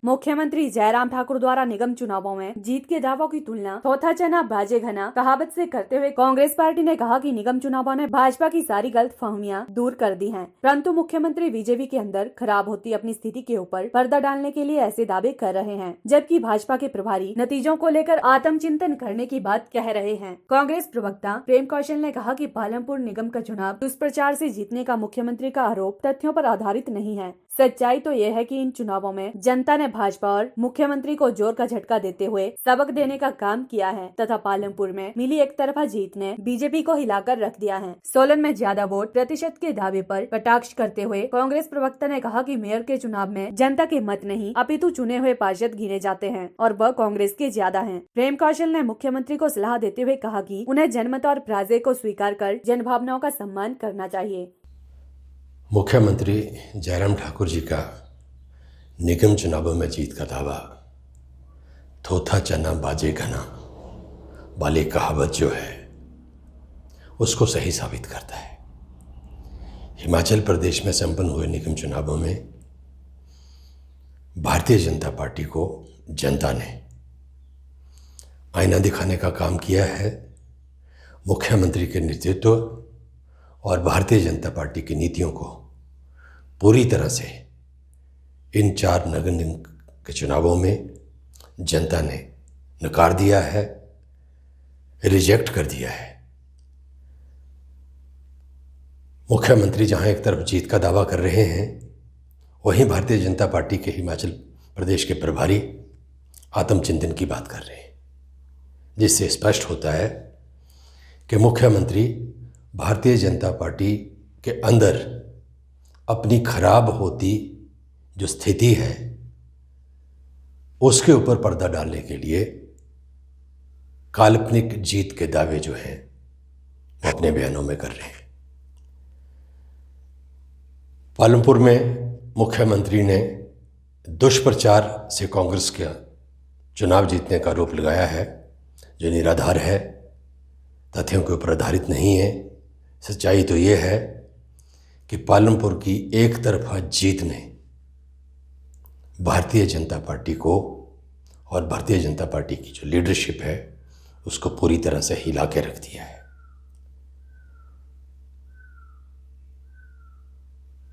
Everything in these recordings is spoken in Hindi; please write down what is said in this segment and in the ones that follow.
मुख्यमंत्री जयराम ठाकुर द्वारा निगम चुनावों में जीत के दावों की तुलना थोथा चना बाजे घना कहावत से करते हुए कांग्रेस पार्टी ने कहा कि निगम चुनावों ने भाजपा की सारी गलतफहमियां दूर कर दी हैं, परंतु मुख्यमंत्री बीजेपी के अंदर खराब होती अपनी स्थिति के ऊपर पर्दा डालने के लिए ऐसे दावे कर रहे हैं, जबकि भाजपा के प्रभारी नतीजों को लेकर आत्मचिंतन करने की बात कह रहे हैं। कांग्रेस प्रवक्ता प्रेम कौशल ने कहा कि पालमपुर निगम का चुनाव दुष्प्रचार से जीतने का मुख्यमंत्री का आरोप तथ्यों पर आधारित नहीं है। सच्चाई तो ये है कि इन चुनावों में जनता ने भाजपा और मुख्यमंत्री को जोर का झटका देते हुए सबक देने का काम किया है तथा पालमपुर में मिली एक तरफा जीत ने बीजेपी को हिलाकर रख दिया है। सोलन में ज्यादा वोट प्रतिशत के दावे पर कटाक्ष करते हुए कांग्रेस प्रवक्ता ने कहा कि मेयर के चुनाव में जनता के मत नहीं अपितु चुने हुए पार्षद गिने जाते हैं और वह कांग्रेस के ज्यादा हैं। प्रेम कौशल ने मुख्यमंत्री को सलाह देते हुए कहा कि उन्हें जनमत और पराजय को स्वीकार कर जनभावनाओं का सम्मान करना चाहिए। मुख्यमंत्री जयराम ठाकुर जी का निगम चुनावों में जीत का दावा थोथा चना बाजे घना वाली कहावत जो है उसको सही साबित करता है। हिमाचल प्रदेश में संपन्न हुए निगम चुनावों में भारतीय जनता पार्टी को जनता ने आईना दिखाने का काम किया है। मुख्यमंत्री के नेतृत्व और भारतीय जनता पार्टी की नीतियों को पूरी तरह से इन 4 नगर निगम के चुनावों में जनता ने नकार दिया है, रिजेक्ट कर दिया है। मुख्यमंत्री जहां एक तरफ जीत का दावा कर रहे हैं, वहीं भारतीय जनता पार्टी के हिमाचल प्रदेश के प्रभारी आत्मचिंतन की बात कर रहे हैं, जिससे स्पष्ट होता है कि मुख्यमंत्री भारतीय जनता पार्टी के अंदर अपनी खराब होती जो स्थिति है उसके ऊपर पर्दा डालने के लिए काल्पनिक जीत के दावे जो हैं वो अपने बयानों में कर रहे हैं। पालमपुर में मुख्यमंत्री ने दुष्प्रचार से कांग्रेस का चुनाव जीतने का आरोप लगाया है, जो निराधार है, तथ्यों के ऊपर आधारित नहीं है। सच्चाई तो ये है कि पालमपुर की एक तरफा जीत ने भारतीय जनता पार्टी को और भारतीय जनता पार्टी की जो लीडरशिप है उसको पूरी तरह से हिला के रख दिया है।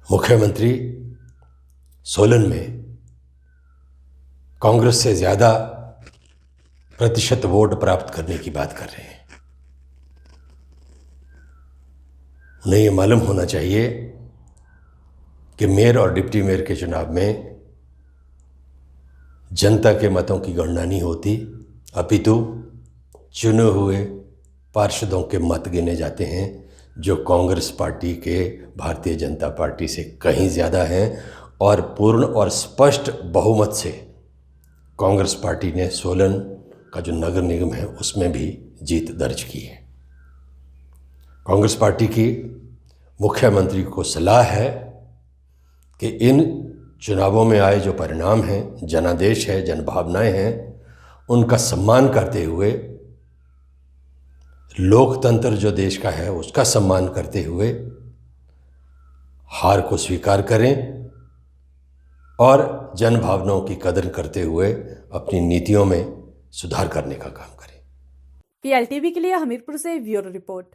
मुख्यमंत्री सोलन में कांग्रेस से ज़्यादा प्रतिशत वोट प्राप्त करने की बात कर रहे हैं। उन्हें ये मालूम होना चाहिए कि मेयर और डिप्टी मेयर के चुनाव में जनता के मतों की गणना नहीं होती, अपितु चुने हुए पार्षदों के मत गिने जाते हैं, जो कांग्रेस पार्टी के भारतीय जनता पार्टी से कहीं ज़्यादा हैं। और पूर्ण और स्पष्ट बहुमत से कांग्रेस पार्टी ने सोलन का जो नगर निगम है उसमें भी जीत दर्ज की है। कांग्रेस पार्टी की मुख्यमंत्री को सलाह है कि इन चुनावों में आए जो परिणाम हैं, जनादेश है, जनभावनाएं हैं, उनका सम्मान करते हुए, लोकतंत्र जो देश का है उसका सम्मान करते हुए हार को स्वीकार करें और जनभावनाओं की कदर करते हुए अपनी नीतियों में सुधार करने का काम करें। PLTV के लिए हमीरपुर से ब्यूरो रिपोर्ट।